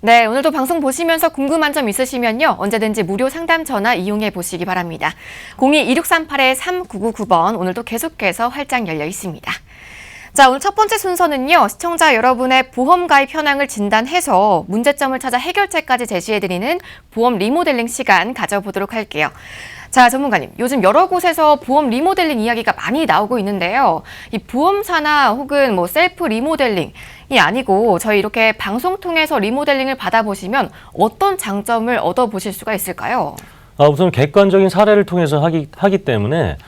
네, 오늘도 방송 보시면서 궁금한 점 있으시면요. 언제든지 무료 상담 전화 이용해 보시기 바랍니다. 02-2638-3999번 오늘도 계속해서 활짝 열려 있습니다. 자, 오늘 첫 번째 순서는요. 시청자 여러분의 보험 가입 현황을 진단해서 문제점을 찾아 해결책까지 제시해드리는 보험 리모델링 시간 가져보도록 할게요. 자, 전문가님, 요즘 여러 곳에서 보험 리모델링 이야기가 많이 나오고 있는데요. 이 보험사나 혹은 셀프 리모델링이 아니고 저희 이렇게 방송 통해서 리모델링을 받아보시면 어떤 장점을 얻어보실 수가 있을까요? 우선 객관적인 사례를 통해서 하기 때문에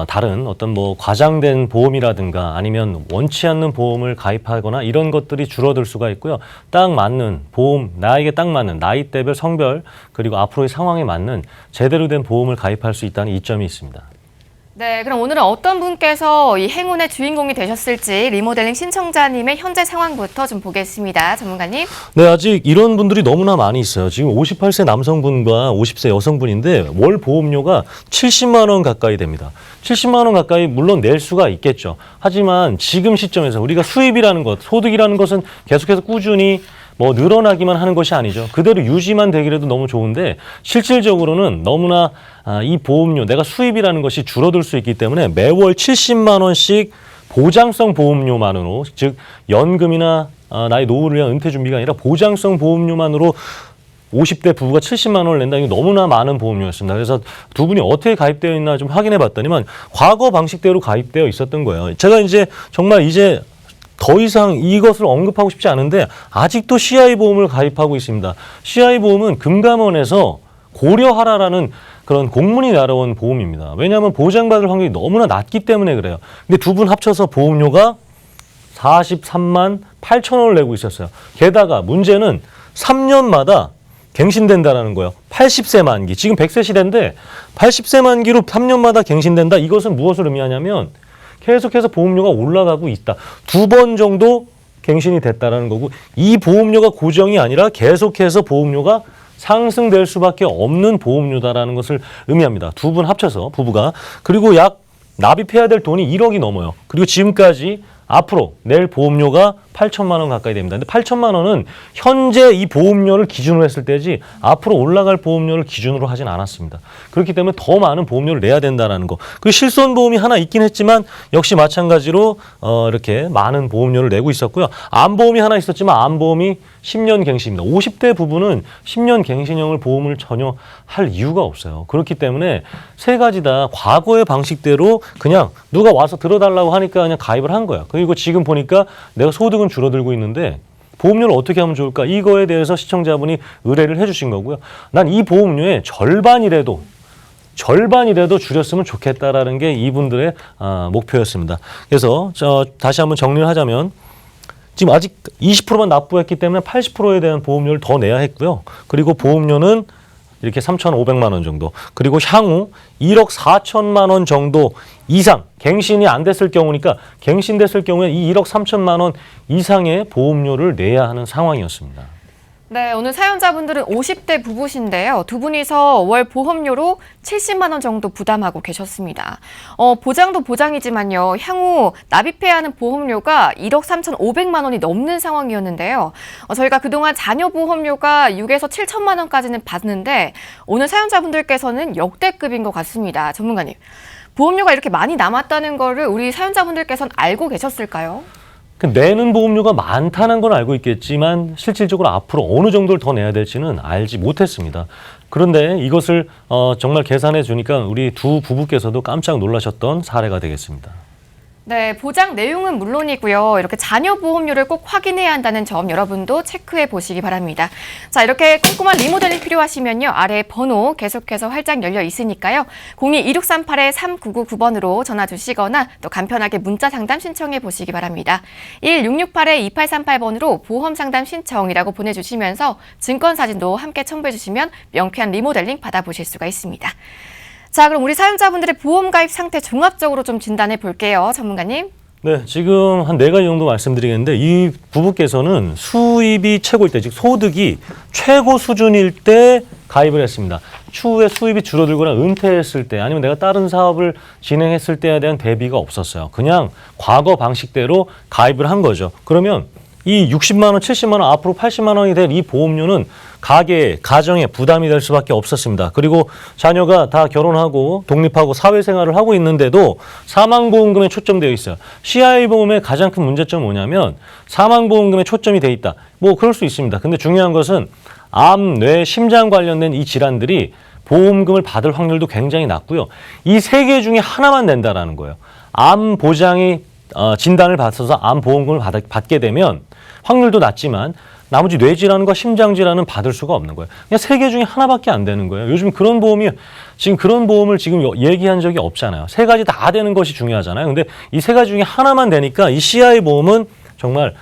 다른 어떤 과장된 보험이라든가 아니면 원치 않는 보험을 가입하거나 이런 것들이 줄어들 수가 있고요. 딱 맞는 보험, 나에게 딱 맞는 나이대별, 성별, 그리고 앞으로의 상황에 맞는 제대로 된 보험을 가입할 수 있다는 이점이 있습니다. 네, 그럼 오늘은 어떤 분께서 이 행운의 주인공이 되셨을지 리모델링 신청자님의 현재 상황부터 좀 보겠습니다. 전문가님. 네, 아직 이런 분들이 너무나 많이 있어요. 지금 58세 남성분과 50세 여성분인데 월 보험료가 70만 원 가까이 됩니다. 70만 원 가까이 물론 낼 수가 있겠죠. 하지만 지금 시점에서 우리가 수입이라는 것, 소득이라는 것은 계속해서 꾸준히 늘어나기만 하는 것이 아니죠. 그대로 유지만 되기라도 너무 좋은데 실질적으로는 너무나 이 보험료, 내가 수입이라는 것이 줄어들 수 있기 때문에 매월 70만 원씩 보장성 보험료만으로, 즉 연금이나 나의 노후를 위한 은퇴 준비가 아니라 보장성 보험료만으로 50대 부부가 70만 원을 낸다는 게 너무나 많은 보험료였습니다. 그래서 두 분이 어떻게 가입되어 있나 좀 확인해 봤더니만 과거 방식대로 가입되어 있었던 거예요. 제가 정말 더 이상 이것을 언급하고 싶지 않은데 아직도 CI 보험을 가입하고 있습니다. CI 보험은 금감원에서 고려하라라는 그런 공문이 날아온 보험입니다. 왜냐하면 보장받을 확률이 너무나 낮기 때문에 그래요. 근데 두 분 합쳐서 보험료가 43만 8천 원을 내고 있었어요. 게다가 문제는 3년마다 갱신된다라는 거예요. 80세 만기. 지금 100세 시대인데 80세 만기로 3년마다 갱신된다. 이것은 무엇을 의미하냐면 계속해서 보험료가 올라가고 있다. 2번 정도 갱신이 됐다라는 거고 이 보험료가 고정이 아니라 계속해서 보험료가 상승될 수밖에 없는 보험료다라는 것을 의미합니다. 두 분 합쳐서 부부가. 그리고 약 납입해야 될 돈이 1억이 넘어요. 그리고 지금까지 앞으로 낼 보험료가 8천만 원 가까이 됩니다. 근데 8천만 원은 현재 이 보험료를 기준으로 했을 때지 앞으로 올라갈 보험료를 기준으로 하진 않았습니다. 그렇기 때문에 더 많은 보험료를 내야 된다는 거. 그 실손보험이 하나 있긴 했지만 역시 마찬가지로 이렇게 많은 보험료를 내고 있었고요. 암보험이 하나 있었지만 암보험이 10년 갱신입니다. 50대 부부는 10년 갱신형을 보험을 전혀 할 이유가 없어요. 그렇기 때문에 세 가지 다 과거의 방식대로 그냥 누가 와서 들어달라고 하니까 그냥 가입을 한 거야. 그리고 지금 보니까 내가 소득은 줄어들고 있는데 보험료를 어떻게 하면 좋을까? 이거에 대해서 시청자분이 의뢰를 해주신 거고요. 난 이 보험료의 절반이라도 줄였으면 좋겠다라는 게 이분들의 목표였습니다. 그래서 다시 한번 정리를 하자면 지금 아직 20%만 납부했기 때문에 80%에 대한 보험료를 더 내야 했고요. 그리고 보험료는 이렇게 3,500만 원 정도. 그리고 향후 1억 4천만 원 정도 이상 갱신이 안 됐을 경우니까 갱신됐을 경우에 이 1억 3천만 원 이상의 보험료를 내야 하는 상황이었습니다. 네, 오늘 사연자분들은 50대 부부신데요. 두 분이서 월 보험료로 70만 원 정도 부담하고 계셨습니다. 보장도 보장이지만요. 향후 납입해야 하는 보험료가 1억 3,500만 원이 넘는 상황이었는데요. 저희가 그동안 자녀 보험료가 6에서 7천만 원까지는 받는데 오늘 사연자분들께서는 역대급인 것 같습니다. 전문가님, 보험료가 이렇게 많이 남았다는 거를 우리 사연자분들께서는 알고 계셨을까요? 내는 보험료가 많다는 건 알고 있겠지만 실질적으로 앞으로 어느 정도를 더 내야 될지는 알지 못했습니다. 그런데 이것을 정말 계산해 주니까 우리 두 부부께서도 깜짝 놀라셨던 사례가 되겠습니다. 네, 보장 내용은 물론이고요. 이렇게 자녀 보험료를 꼭 확인해야 한다는 점 여러분도 체크해 보시기 바랍니다. 자, 이렇게 꼼꼼한 리모델링 필요하시면요. 아래 번호 계속해서 활짝 열려 있으니까요. 02-2638-3999번으로 전화 주시거나 또 간편하게 문자 상담 신청해 보시기 바랍니다. 1668-2838번으로 보험 상담 신청이라고 보내주시면서 증권 사진도 함께 첨부해 주시면 명쾌한 리모델링 받아보실 수가 있습니다. 자, 그럼 우리 사연자분들의 보험 가입 상태 종합적으로 좀 진단해 볼게요. 전문가님. 네, 지금 한 4가지 정도 말씀드리겠는데 이 부부께서는 수입이 최고일 때, 즉 소득이 최고 수준일 때 가입을 했습니다. 추후에 수입이 줄어들거나 은퇴했을 때 아니면 내가 다른 사업을 진행했을 때에 대한 대비가 없었어요. 그냥 과거 방식대로 가입을 한 거죠. 그러면 이 60만 원, 70만 원, 앞으로 80만 원이 될 이 보험료는 가정에 부담이 될 수밖에 없었습니다. 그리고 자녀가 다 결혼하고 독립하고 사회생활을 하고 있는데도 사망보험금에 초점되어 있어요. CI 보험의 가장 큰 문제점은 뭐냐면 사망보험금에 초점이 돼 있다. 뭐 그럴 수 있습니다. 근데 중요한 것은 암, 뇌, 심장 관련된 이 질환들이 보험금을 받을 확률도 굉장히 낮고요. 이 세 개 중에 하나만 낸다라는 거예요. 암 보장이 진단을 받아서 암 보험금을 받게 되면 확률도 낮지만 나머지 뇌질환과 심장질환은 받을 수가 없는 거예요. 그냥 세 개 중에 하나밖에 안 되는 거예요. 요즘 그런 보험을 지금 얘기한 적이 없잖아요. 세 가지 다 되는 것이 중요하잖아요. 근데 이 세 가지 중에 하나만 되니까 이 CI 보험은 정말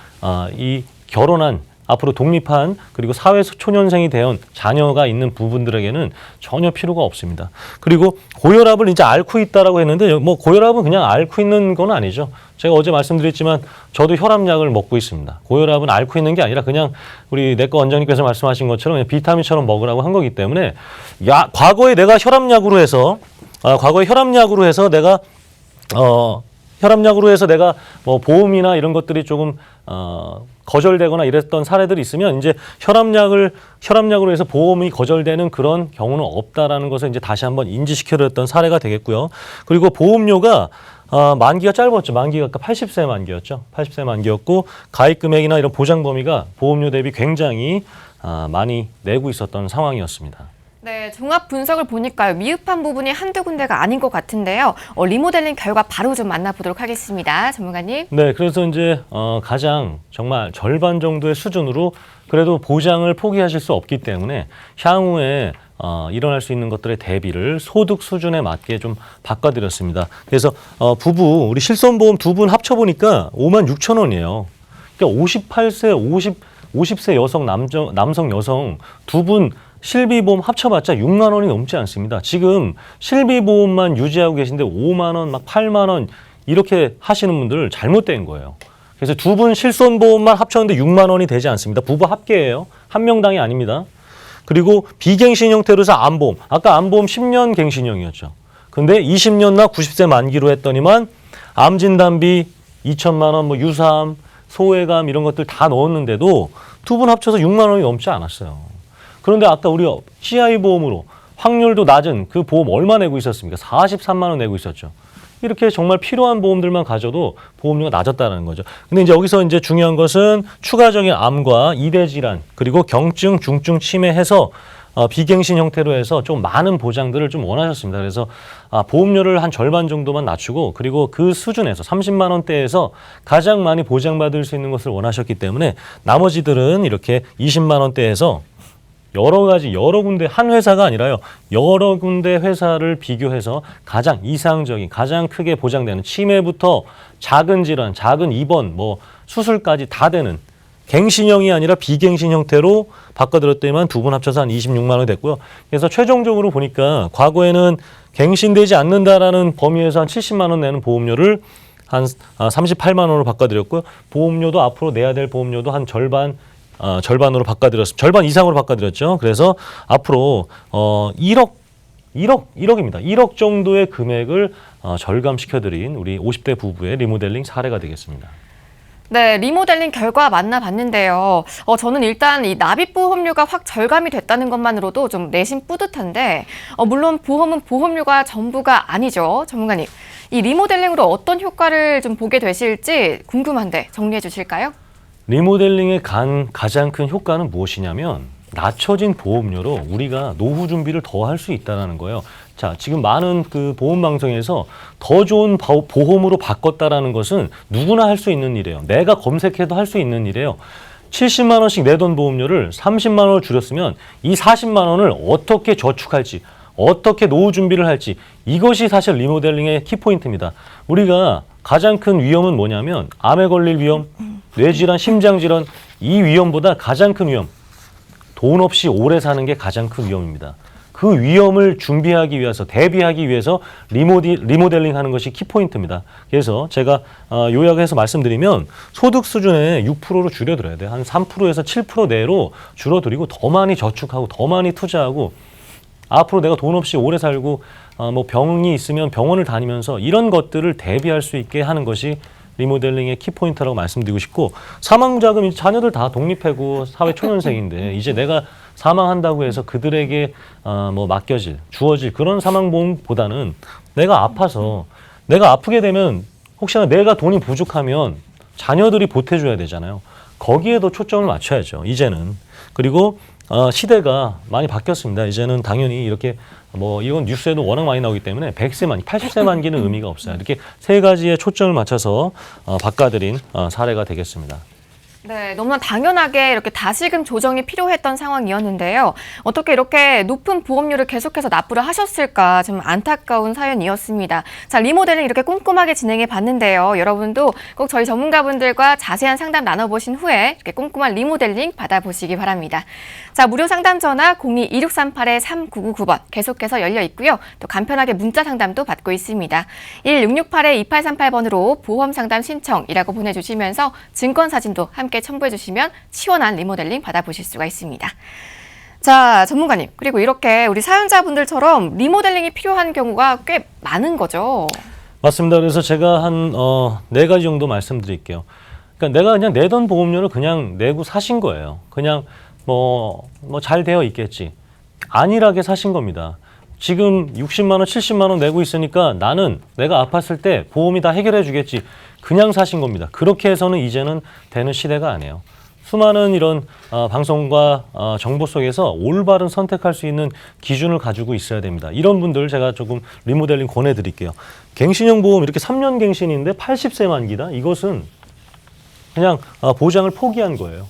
이 결혼한 앞으로 독립한 그리고 사회 초년생이 되어 자녀가 있는 부분들에게는 전혀 필요가 없습니다. 그리고 고혈압을 이제 앓고 있다라고 했는데 뭐 고혈압은 그냥 앓고 있는 건 아니죠. 제가 어제 말씀드렸지만 저도 혈압약을 먹고 있습니다. 고혈압은 앓고 있는 게 아니라 그냥 우리 내과 원장님께서 말씀하신 것처럼 그냥 비타민처럼 먹으라고 한 거기 때문에 과거에 내가 혈압약으로 해서 뭐 보험이나 이런 것들이 조금 거절되거나 이랬던 사례들이 있으면 이제 혈압약으로 해서 보험이 거절되는 그런 경우는 없다라는 것을 이제 다시 한번 인지시켜드렸던 사례가 되겠고요. 그리고 보험료가 만기가 짧았죠. 만기가 아까 80세 만기였죠. 80세 만기였고 가입 금액이나 이런 보장 범위가 보험료 대비 굉장히 많이 내고 있었던 상황이었습니다. 네, 종합 분석을 보니까요. 미흡한 부분이 한두 군데가 아닌 것 같은데요. 리모델링 결과 바로 좀 만나보도록 하겠습니다. 전문가님. 네, 그래서 이제 가장 정말 절반 정도의 수준으로 그래도 보장을 포기하실 수 없기 때문에 향후에 일어날 수 있는 것들의 대비를 소득 수준에 맞게 좀 바꿔드렸습니다. 그래서 우리 실손보험 두 분 합쳐보니까 56,000원이에요. 그러니까 50세 여성, 남성, 여성 두 분 실비보험 합쳐봤자 6만 원이 넘지 않습니다. 지금 실비보험만 유지하고 계신데 5만 원, 막 8만 원 이렇게 하시는 분들 잘못된 거예요. 그래서 두 분 실손보험만 합쳤는데 6만 원이 되지 않습니다. 부부 합계예요. 한 명당이 아닙니다. 그리고 비갱신 형태로 해서 암보험. 아까 암보험 10년 갱신형이었죠. 근데 20년나 90세 만기로 했더니만 암진단비 2천만 원, 뭐 유사암, 소외감 이런 것들 다 넣었는데도 두 분 합쳐서 6만 원이 넘지 않았어요. 그런데 아까 우리 CI 보험으로 확률도 낮은 그 보험 얼마 내고 있었습니까? 43만 원 내고 있었죠. 이렇게 정말 필요한 보험들만 가져도 보험료가 낮았다는 거죠. 근데 이제 여기서 이제 중요한 것은 추가적인 암과 이대 질환 그리고 경증, 중증 치매해서 비갱신 형태로 해서 좀 많은 보장들을 좀 원하셨습니다. 그래서 보험료를 한 절반 정도만 낮추고 그리고 그 수준에서 30만 원대에서 가장 많이 보장받을 수 있는 것을 원하셨기 때문에 나머지들은 이렇게 20만 원대에서 여러 군데 한 회사가 아니라요. 여러 군데 회사를 비교해서 가장 이상적인, 가장 크게 보장되는 치매부터 작은 질환, 작은 입원, 뭐 수술까지 다 되는 갱신형이 아니라 비갱신 형태로 바꿔드렸더니만 두 분 합쳐서 한 26만 원이 됐고요. 그래서 최종적으로 보니까 과거에는 갱신되지 않는다라는 범위에서 한 70만 원 내는 보험료를 한 38만 원으로 바꿔드렸고요. 보험료도 앞으로 내야 될 보험료도 한 절반으로 바꿔드렸습니다. 절반 이상으로 바꿔드렸죠. 그래서 앞으로 1억입니다. 1억 정도의 금액을 절감시켜드린 우리 50대 부부의 리모델링 사례가 되겠습니다. 네, 리모델링 결과 만나봤는데요. 저는 일단 이 납입보험료가 확 절감이 됐다는 것만으로도 좀 내심 뿌듯한데, 물론 보험은 보험료가 전부가 아니죠. 전문가님, 이 리모델링으로 어떤 효과를 좀 보게 되실지 궁금한데 정리해 주실까요? 리모델링의 가장 큰 효과는 무엇이냐면 낮춰진 보험료로 우리가 노후 준비를 더 할 수 있다는 거예요. 자, 지금 많은 그 보험 방송에서 더 좋은 보험으로 바꿨다라는 것은 누구나 할 수 있는 일이에요. 내가 검색해도 할 수 있는 일이에요. 70만 원씩 내던 보험료를 30만 원을 줄였으면 이 40만 원을 어떻게 저축할지, 어떻게 노후 준비를 할지 이것이 사실 리모델링의 키포인트입니다. 우리가 가장 큰 위험은 뭐냐면 암에 걸릴 위험, 뇌질환, 심장질환 이 위험보다 가장 큰 위험, 돈 없이 오래 사는 게 가장 큰 위험입니다. 그 위험을 준비하기 위해서, 대비하기 위해서 리모델링 하는 것이 키포인트입니다. 그래서 제가 요약해서 말씀드리면 소득 수준의 6%로 줄여드려야 돼요. 한 3%에서 7% 내로 줄어들이고 더 많이 저축하고 더 많이 투자하고 앞으로 내가 돈 없이 오래 살고 뭐 병이 있으면 병원을 다니면서 이런 것들을 대비할 수 있게 하는 것이 리모델링의 키포인트라고 말씀드리고 싶고 사망자금 자녀들 다 독립해고 사회 초년생인데 이제 내가 사망한다고 해서 그들에게 뭐 맡겨질 주어질 그런 사망보험보다는 내가 아파서 내가 아프게 되면 혹시나 내가 돈이 부족하면 자녀들이 보태줘야 되잖아요. 거기에 더 초점을 맞춰야죠. 이제는. 그리고 시대가 많이 바뀌었습니다. 이제는 당연히 이렇게 뭐 이건 뉴스에도 워낙 많이 나오기 때문에 100세 만기, 80세 만기는 의미가 없어요. 이렇게 세 가지의 초점을 맞춰서 바꿔드린 사례가 되겠습니다. 네, 너무나 당연하게 이렇게 다시금 조정이 필요했던 상황이었는데요. 어떻게 이렇게 높은 보험료를 계속해서 납부를 하셨을까 좀 안타까운 사연이었습니다. 자, 리모델링 이렇게 꼼꼼하게 진행해 봤는데요. 여러분도 꼭 저희 전문가분들과 자세한 상담 나눠보신 후에 이렇게 꼼꼼한 리모델링 받아보시기 바랍니다. 자, 무료 상담 전화 02-2638-3999번 계속해서 열려 있고요. 또 간편하게 문자 상담도 받고 있습니다. 1668-2838번으로 보험 상담 신청이라고 보내주시면서 증권 사진도 함께 첨부해 주시면 시원한 리모델링 받아보실 수가 있습니다. 자, 전문가님, 그리고 이렇게 우리 사연자분들처럼 리모델링이 필요한 경우가 꽤 많은 거죠? 맞습니다. 그래서 제가 한 4가지 정도 말씀드릴게요. 그러니까 내가 그냥 내던 보험료를 그냥 내고 사신 거예요. 그냥 뭐 잘 되어 있겠지. 안일하게 사신 겁니다. 지금 60만 원, 70만 원 내고 있으니까 나는 내가 아팠을 때 보험이 다 해결해 주겠지. 그냥 사신 겁니다. 그렇게 해서는 이제는 되는 시대가 아니에요. 수많은 이런 방송과 정보 속에서 올바른 선택할 수 있는 기준을 가지고 있어야 됩니다. 이런 분들 제가 조금 리모델링 권해드릴게요. 갱신형 보험 이렇게 3년 갱신인데 80세 만기다? 이것은 그냥 보장을 포기한 거예요.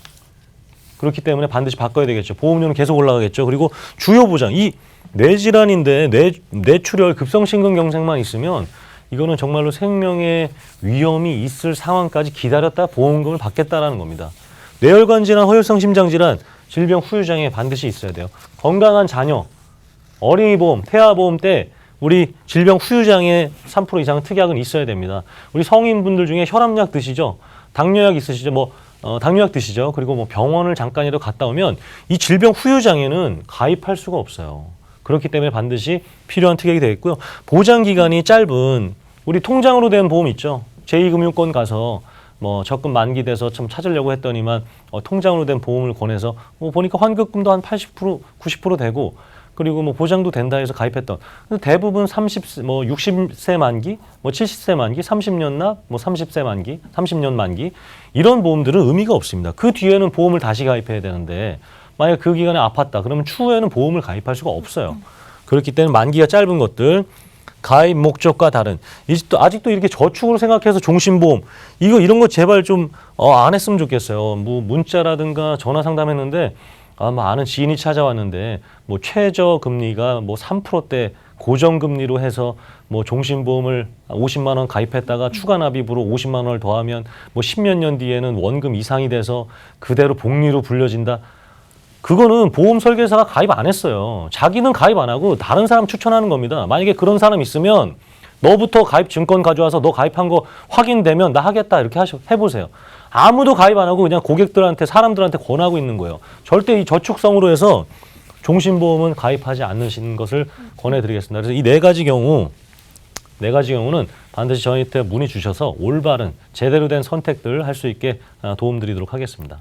그렇기 때문에 반드시 바꿔야 되겠죠. 보험료는 계속 올라가겠죠. 그리고 주요 보장, 이 뇌질환인데 뇌출혈, 급성심근경색만 있으면 이거는 정말로 생명의 위험이 있을 상황까지 기다렸다 보험금을 받겠다라는 겁니다. 뇌혈관 질환, 허혈성 심장 질환, 질병 후유장애 반드시 있어야 돼요. 건강한 자녀, 어린이 보험, 태아 보험 때 우리 질병 후유장애 3% 이상 특약은 있어야 됩니다. 우리 성인분들 중에 혈압약 드시죠? 당뇨약 있으시죠? 당뇨약 드시죠? 그리고 뭐 병원을 잠깐이라도 갔다 오면 이 질병 후유장애는 가입할 수가 없어요. 그렇기 때문에 반드시 필요한 특약이 되겠고요. 보장 기간이 짧은 우리 통장으로 된 보험 있죠. 제2금융권 가서 뭐 적금 만기돼서 좀 찾으려고 했더니만 통장으로 된 보험을 권해서 보니까 환급금도 한 80%, 90% 되고 그리고 뭐 보장도 된다 해서 가입했던. 대부분 60세 만기, 70세 만기, 30년 납, 30세 만기, 30년 만기 이런 보험들은 의미가 없습니다. 그 뒤에는 보험을 다시 가입해야 되는데 만약 그 기간에 아팠다 그러면 추후에는 보험을 가입할 수가 없어요. 그렇기 때문에 만기가 짧은 것들 가입 목적과 다른 아직도 이렇게 저축으로 생각해서 종신보험 이런 거 제발 좀 안 했으면 좋겠어요. 뭐 문자라든가 전화 상담했는데 아는 지인이 찾아왔는데 뭐 최저 금리가 3%대 고정금리로 해서 종신보험을 50만 원 가입했다가 추가 납입으로 50만 원을 더하면 10몇 년 뒤에는 원금 이상이 돼서 그대로 복리로 불려진다. 그거는 보험 설계사가 가입 안 했어요. 자기는 가입 안 하고 다른 사람 추천하는 겁니다. 만약에 그런 사람 있으면 너부터 가입 증권 가져와서 너 가입한 거 확인되면 나 하겠다 이렇게 해보세요. 아무도 가입 안 하고 그냥 고객들한테 사람들한테 권하고 있는 거예요. 절대 이 저축성으로 해서 종신보험은 가입하지 않으시는 것을 권해드리겠습니다. 그래서 이 네 가지 경우는 반드시 저희한테 문의 주셔서 올바른 제대로 된 선택들 할 수 있게 도움드리도록 하겠습니다.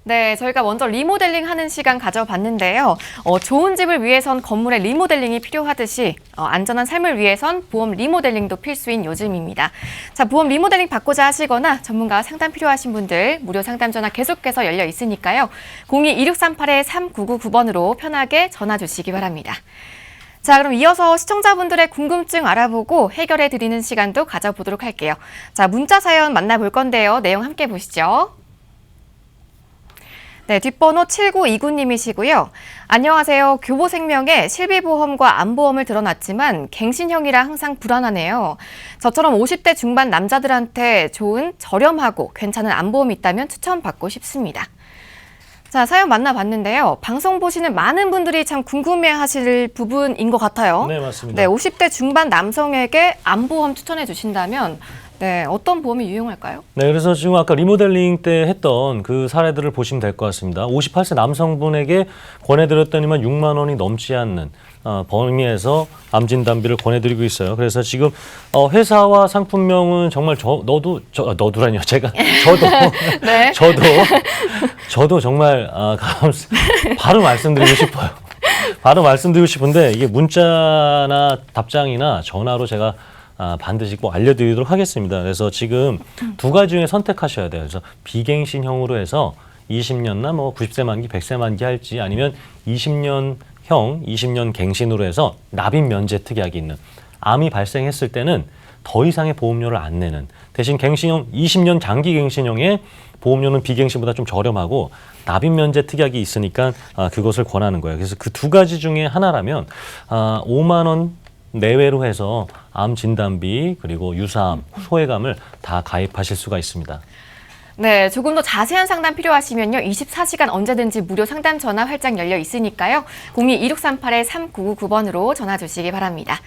네, 저희가 먼저 리모델링 하는 시간 가져봤는데요. 좋은 집을 위해선 건물의 리모델링이 필요하듯이 안전한 삶을 위해선 보험 리모델링도 필수인 요즘입니다. 자, 보험 리모델링 받고자 하시거나 전문가 상담 필요하신 분들 무료 상담 전화 계속해서 열려 있으니까요. 02-2638-3999번으로 편하게 전화 주시기 바랍니다. 자, 그럼 이어서 시청자분들의 궁금증 알아보고 해결해 드리는 시간도 가져보도록 할게요. 자, 문자 사연 만나볼 건데요. 내용 함께 보시죠. 네, 뒷번호 7929님이시고요. 안녕하세요. 교보생명에 실비보험과 암보험을 들어놨지만 갱신형이라 항상 불안하네요. 저처럼 50대 중반 남자들한테 좋은 저렴하고 괜찮은 암보험이 있다면 추천받고 싶습니다. 자, 사연 만나봤는데요. 방송 보시는 많은 분들이 참 궁금해하실 부분인 것 같아요. 네, 맞습니다. 네, 50대 중반 남성에게 암보험 추천해 주신다면 네, 어떤 보험이 유용할까요? 네, 그래서 지금 아까 리모델링 때 했던 그 사례들을 보시면 될 것 같습니다. 58세 남성분에게 권해드렸더니만 6만 원이 넘지 않는 범위에서 암 진단비를 권해드리고 있어요. 그래서 지금 회사와 상품명은 정말 너도라니요. 제가 네. 저도 정말 바로 말씀드리고 싶어요. 바로 말씀드리고 싶은데 이게 문자나 답장이나 전화로 제가 반드시 꼭 알려드리도록 하겠습니다. 그래서 지금 두 가지 중에 선택하셔야 돼요. 그래서 비갱신형으로 해서 20년나 뭐 90세 만기, 100세 만기 할지 아니면 20년형, 20년 갱신으로 해서 납입 면제 특약이 있는 암이 발생했을 때는 더 이상의 보험료를 안 내는 대신 갱신형 20년 장기 갱신형의 보험료는 비갱신보다 좀 저렴하고 납입 면제 특약이 있으니까 그것을 권하는 거예요. 그래서 그 두 가지 중에 하나라면 5만 원 내외로 해서 암 진단비 그리고 유사암, 소외감을 다 가입하실 수가 있습니다. 네, 조금 더 자세한 상담 필요하시면요. 24시간 언제든지 무료 상담 전화 활짝 열려 있으니까요. 02-2638-3999번으로 전화 주시기 바랍니다.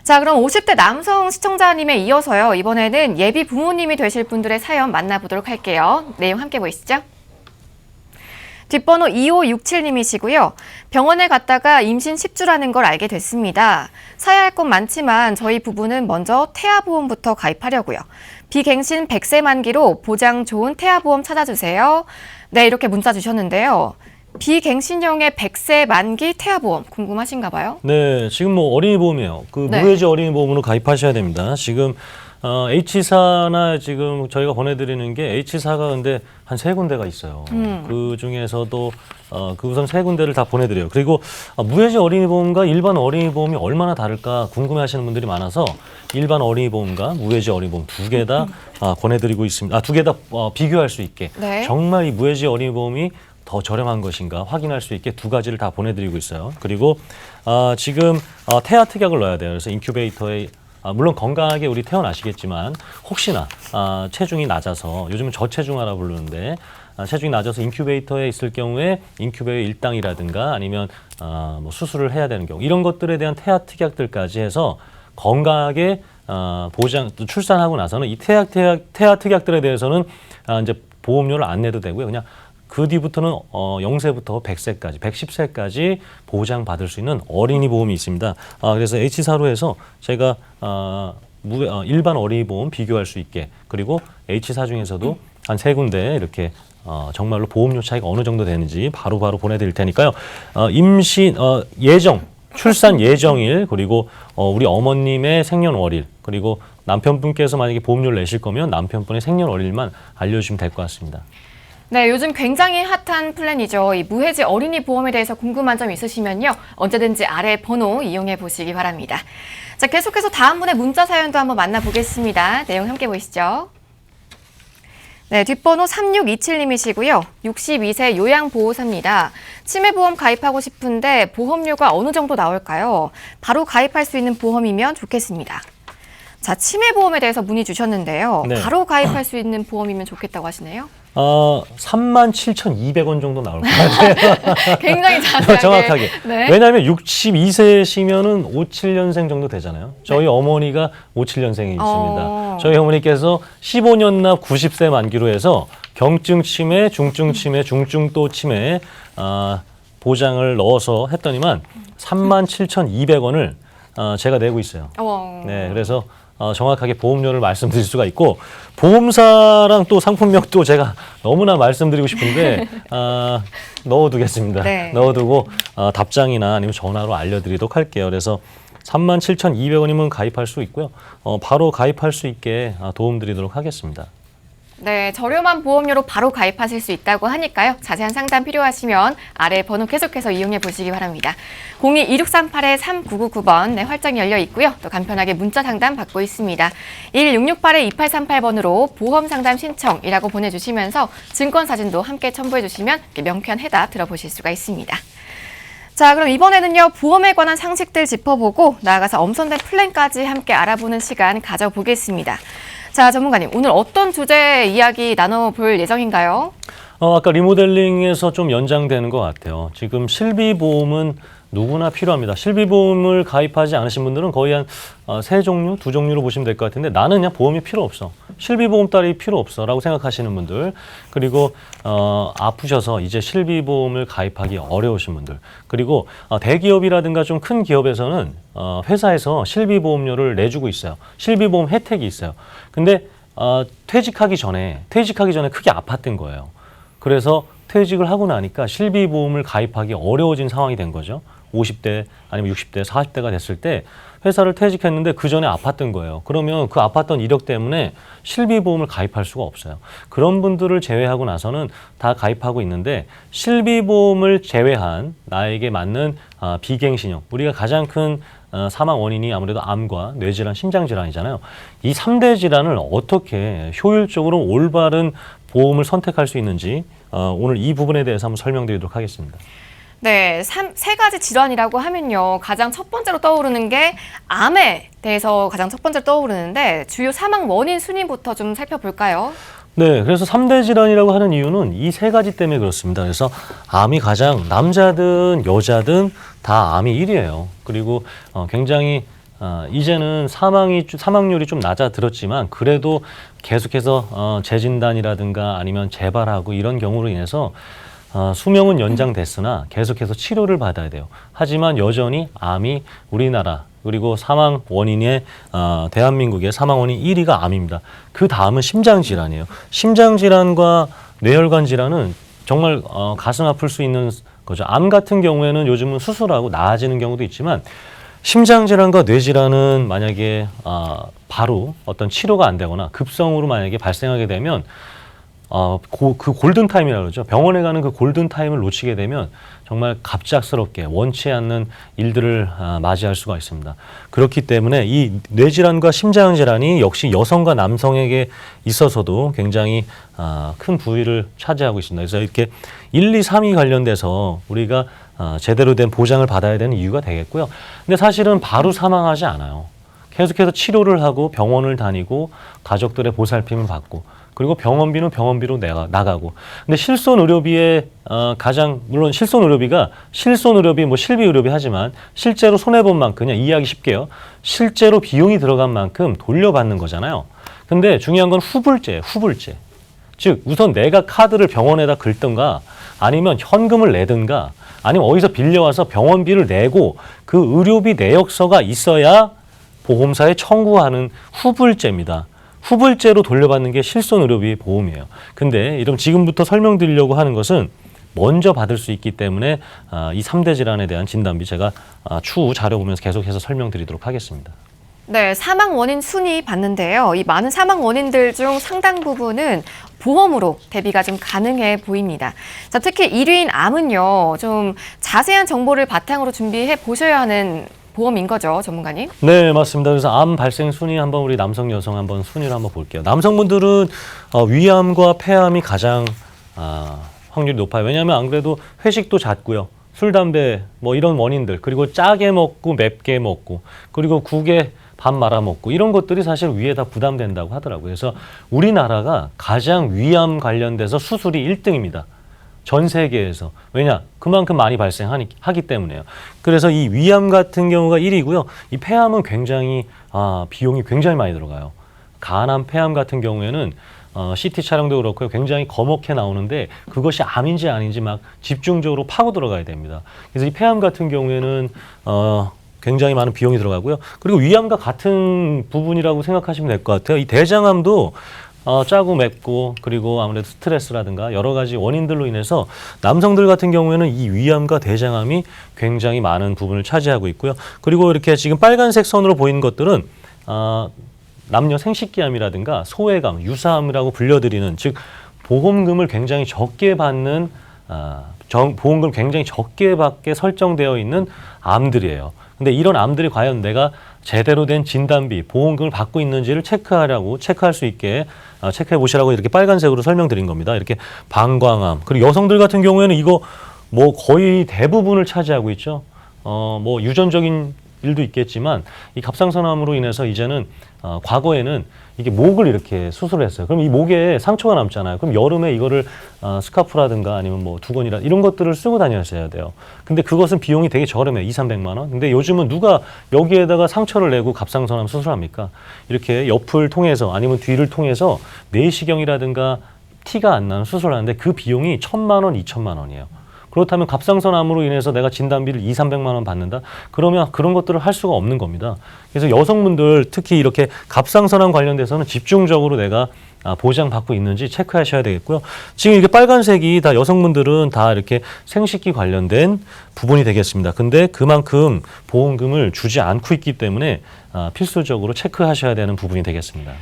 자, 그럼 50대 남성 시청자님에 이어서요. 이번에는 예비 부모님이 되실 분들의 사연 만나보도록 할게요. 내용 함께 보시죠. 뒷번호 2567님이시고요. 병원에 갔다가 임신 10주라는 걸 알게 됐습니다. 사야 할 건 많지만 저희 부부는 먼저 태아보험부터 가입하려고요. 비갱신 100세 만기로 보장 좋은 태아보험 찾아주세요. 네, 이렇게 문자 주셨는데요. 비갱신형의 100세 만기 태아보험 궁금하신가 봐요? 네, 지금 뭐 어린이 보험이에요. 그 네. 무해지 어린이 보험으로 가입하셔야 됩니다. 지금 H사나 지금 저희가 보내드리는 게 H사가 근데 한 3군데가 있어요. 그 중에서도 그 우선 3군데를 다 보내드려요. 그리고 무해지 어린이 보험과 일반 어린이 보험이 얼마나 다를까 궁금해하시는 분들이 많아서 일반 어린이 보험과 무해지 어린이 보험 두 개 다 보내드리고 있습니다. 두 개 다 비교할 수 있게 네. 정말 이 무해지 어린이 보험이 더 저렴한 것인가 확인할 수 있게 두 가지를 다 보내드리고 있어요. 그리고 지금 태아 특약을 넣어야 돼요. 그래서 인큐베이터에 물론 건강하게 우리 태어나시겠지만 혹시나 체중이 낮아서 요즘은 저체중아라 부르는데 체중이 낮아서 인큐베이터에 있을 경우에 인큐베이터 일당이라든가 아니면 뭐 수술을 해야 되는 경우 이런 것들에 대한 태아 특약들까지 해서 건강하게 보장 출산하고 나서는 이 태아 특약들에 대해서는 이제 보험료를 안 내도 되고요. 그냥 그 뒤부터는 0세부터 100세까지, 110세까지 보장받을 수 있는 어린이 보험이 있습니다. 그래서 H사로 해서 제가 일반 어린이 보험 비교할 수 있게 그리고 H사 중에서도 한 3군데 이렇게 정말로 보험료 차이가 어느 정도 되는지 바로바로 보내드릴 테니까요. 임신 예정, 출산 예정일 그리고 우리 어머님의 생년월일 그리고 남편분께서 만약에 보험료를 내실 거면 남편분의 생년월일만 알려주시면 될 것 같습니다. 네, 요즘 굉장히 핫한 플랜이죠. 이 무해지 어린이 보험에 대해서 궁금한 점 있으시면요. 언제든지 아래 번호 이용해 보시기 바랍니다. 자, 계속해서 다음 분의 문자 사연도 한번 만나보겠습니다. 내용 함께 보시죠. 네, 뒷번호 3627님이시고요. 62세 요양보호사입니다. 치매보험 가입하고 싶은데 보험료가 어느 정도 나올까요? 바로 가입할 수 있는 보험이면 좋겠습니다. 자, 치매보험에 대해서 문의 주셨는데요. 네. 바로 가입할 수 있는 보험이면 좋겠다고 하시네요. 37,200원 정도 나올 것 같아요. 굉장히 자세하게. 정확하게. 네. 왜냐하면 62세시면은 57년생 정도 되잖아요. 저희 어머니가 57년생이 있습니다. 저희 어머니께서 15년 납 90세 만기로 해서 경증 치매, 중증 치매, 중증 또 치매 보장을 넣어서 했더니만 37,200원을 제가 내고 있어요. 네, 그래서 정확하게 보험료를 말씀드릴 수가 있고 보험사랑 또 상품명도 제가 너무나 말씀드리고 싶은데 넣어두겠습니다. 네. 넣어두고 답장이나 아니면 전화로 알려드리도록 할게요. 그래서 37,200원이면 가입할 수 있고요. 바로 가입할 수 있게 도움드리도록 하겠습니다. 네, 저렴한 보험료로 바로 가입하실 수 있다고 하니까요. 자세한 상담 필요하시면 아래 번호 계속해서 이용해 보시기 바랍니다. 02-2638-3999번 네, 활짝 열려 있고요. 또 간편하게 문자 상담 받고 있습니다. 1668-2838번으로 보험 상담 신청이라고 보내주시면서 증권 사진도 함께 첨부해 주시면 명쾌한 해답 들어보실 수가 있습니다. 자, 그럼 이번에는요, 보험에 관한 상식들 짚어보고 나아가서 엄선된 플랜까지 함께 알아보는 시간 가져보겠습니다. 자, 전문가님, 오늘 어떤 주제 이야기 나눠볼 예정인가요? 아까 리모델링에서 좀 연장되는 것 같아요. 지금 실비보험은 누구나 필요합니다. 실비보험을 가입하지 않으신 분들은 거의 한 3종류, 2종류로 보시면 될 것 같은데 나는 그냥 보험이 필요 없어. 실비보험 따위 필요 없어 라고 생각하시는 분들, 그리고 아프셔서 이제 실비보험을 가입하기 어려우신 분들, 그리고 대기업이라든가 좀 큰 기업에서는 회사에서 실비보험료를 내주고 있어요. 실비보험 혜택이 있어요. 근데 퇴직하기 전에 크게 아팠던 거예요. 그래서 퇴직을 하고 나니까 실비보험을 가입하기 어려워진 상황이 된 거죠. 50대 아니면 60대, 40대가 됐을 때 회사를 퇴직했는데 그 전에 아팠던 거예요. 그러면 그 아팠던 이력 때문에 실비보험을 가입할 수가 없어요. 그런 분들을 제외하고 나서는 다 가입하고 있는데 실비보험을 제외한 나에게 맞는 비갱신형, 우리가 가장 큰 사망 원인이 아무래도 암과 뇌질환, 심장질환이잖아요. 이 3대 질환을 어떻게 효율적으로 올바른 보험을 선택할 수 있는지 오늘 이 부분에 대해서 한번 설명드리도록 하겠습니다. 네, 세 가지 질환이라고 하면요. 가장 첫 번째로 떠오르는 게 암에 대해서 가장 첫 번째로 떠오르는데 주요 사망 원인 순위부터 좀 살펴볼까요? 네, 그래서 3대 질환이라고 하는 이유는 이 세 가지 때문에 그렇습니다. 그래서 암이 가장 남자든 여자든 다 암이 1위예요. 그리고 굉장히 이제는 사망률이 좀 낮아들었지만 그래도 계속해서 재진단이라든가 아니면 재발하고 이런 경우로 인해서 수명은 연장됐으나 계속해서 치료를 받아야 돼요. 하지만 여전히 암이 우리나라 그리고 사망 원인의 대한민국의 사망 원인 1위가 암입니다. 그 다음은 심장질환이에요. 심장질환과 뇌혈관 질환은 정말 가슴 아플 수 있는 거죠. 암 같은 경우에는 요즘은 수술하고 나아지는 경우도 있지만 심장질환과 뇌질환은 만약에 바로 어떤 치료가 안 되거나 급성으로 만약에 발생하게 되면 그 골든타임이라고 그러죠. 병원에 가는 그 골든타임을 놓치게 되면 정말 갑작스럽게 원치 않는 일들을 맞이할 수가 있습니다. 그렇기 때문에 이 뇌질환과 심장질환이 역시 여성과 남성에게 있어서도 굉장히 큰 부위를 차지하고 있습니다. 그래서 이렇게 1, 2, 3위 관련돼서 우리가 제대로 된 보장을 받아야 되는 이유가 되겠고요. 근데 사실은 바로 사망하지 않아요. 계속해서 치료를 하고 병원을 다니고 가족들의 보살핌을 받고 그리고 병원비는 병원비로 나가고. 근데 실손의료비의 물론 실손의료비 뭐 실비의료비 하지만 실제로 손해본 만큼 그냥 이해하기 쉽게요. 실제로 비용이 들어간 만큼 돌려받는 거잖아요. 근데 중요한 건 후불제예요. 후불제. 즉 우선 내가 카드를 병원에다 긁든가 아니면 현금을 내든가 아니면 어디서 빌려와서 병원비를 내고 그 의료비 내역서가 있어야 보험사에 청구하는 후불제입니다. 후불제로 돌려받는 게 실손의료비 보험이에요. 근데 이런 지금부터 설명드리려고 하는 것은 먼저 받을 수 있기 때문에 이 3대 질환에 대한 진단비 제가 추후 자료 보면서 계속해서 설명드리도록 하겠습니다. 네, 사망 원인 순위 봤는데요. 이 많은 사망 원인들 중 상당 부분은 보험으로 대비가 좀 가능해 보입니다. 자, 특히 1위인 암은요, 좀 자세한 정보를 바탕으로 준비해 보셔야 하는 보험인 거죠, 전문가님? 네, 맞습니다. 그래서 암 발생 순위 한번 우리 남성, 여성 한번 순위를 한번 볼게요. 남성분들은 위암과 폐암이 가장 확률이 높아요. 왜냐하면 안 그래도 회식도 잦고요. 술, 담배 뭐 이런 원인들 그리고 짜게 먹고 맵게 먹고 그리고 국에 밥 말아 먹고 이런 것들이 사실 위에 다 부담된다고 하더라고요. 그래서 우리나라가 가장 위암 관련돼서 수술이 1등입니다. 전 세계에서. 왜냐? 그만큼 많이 발생하기 때문에요. 그래서 이 위암 같은 경우가 1위고요. 이 폐암은 굉장히 비용이 굉장히 많이 들어가요. 간암, 폐암 같은 경우에는 CT 촬영도 그렇고요. 굉장히 거먹게 나오는데 그것이 암인지 아닌지 막 집중적으로 파고 들어가야 됩니다. 그래서 이 폐암 같은 경우에는 굉장히 많은 비용이 들어가고요. 그리고 위암과 같은 부분이라고 생각하시면 될 것 같아요. 이 대장암도 짜고 맵고 그리고 아무래도 스트레스라든가 여러 가지 원인들로 인해서 남성들 같은 경우에는 이 위암과 대장암이 굉장히 많은 부분을 차지하고 있고요. 그리고 이렇게 지금 빨간색 선으로 보이는 것들은 남녀 생식기암이라든가 소외감, 유사암이라고 불려드리는 즉 보험금을 굉장히 적게 받는 보험금을 굉장히 적게 받게 설정되어 있는 암들이에요. 근데 이런 암들이 과연 내가 제대로 된 진단비, 보험금을 받고 있는지를 체크할 수 있게 체크해 보시라고 이렇게 빨간색으로 설명드린 겁니다. 이렇게 방광암, 그리고 여성들 같은 경우에는 이거 뭐 거의 대부분을 차지하고 있죠. 뭐 유전적인 일도 있겠지만 이 갑상선암으로 인해서 이제는 과거에는 이게 목을 이렇게 수술을 했어요. 그럼 이 목에 상처가 남잖아요. 그럼 여름에 이거를 스카프라든가 아니면 뭐 두건이라 이런 것들을 쓰고 다녀야 돼요. 근데 그것은 비용이 되게 저렴해요. 200~300만 원. 근데 요즘은 누가 여기에다가 상처를 내고 갑상선암 수술합니까? 이렇게 옆을 통해서 아니면 뒤를 통해서 내시경이라든가 티가 안 나는 수술을 하는데 그 비용이 1,000만 원, 2,000만 원이에요. 그렇다면 갑상선암으로 인해서 내가 진단비를 200~300만 원 받는다? 그러면 그런 것들을 할 수가 없는 겁니다. 그래서 여성분들 특히 이렇게 갑상선암 관련돼서는 집중적으로 내가 보장받고 있는지 체크하셔야 되겠고요. 지금 이게 빨간색이 다 여성분들은 다 이렇게 생식기 관련된 부분이 되겠습니다. 근데 그만큼 보험금을 주지 않고 있기 때문에 필수적으로 체크하셔야 되는 부분이 되겠습니다.